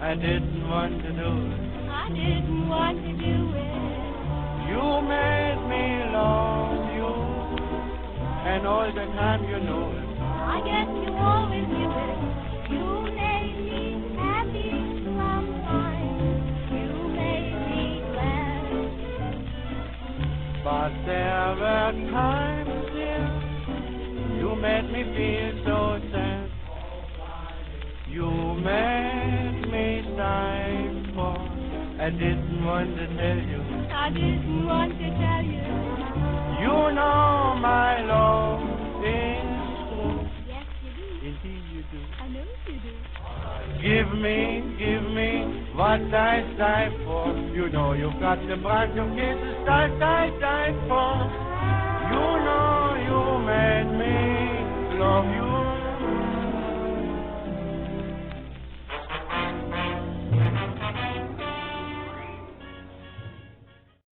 I didn't want to do it. I didn't want to do it. You made me love you, and all the time you know it. I guess you always knew it. You made me happy sometimes. You made me glad. But there were times, dear, you made me feel so sad. You made me sigh for. I didn't want to tell you. I didn't want to tell you. You know my love is true. Yes, you do. Indeed you do. I know you do. Give me what I sigh for. You know you've got the bunch of kisses I for. You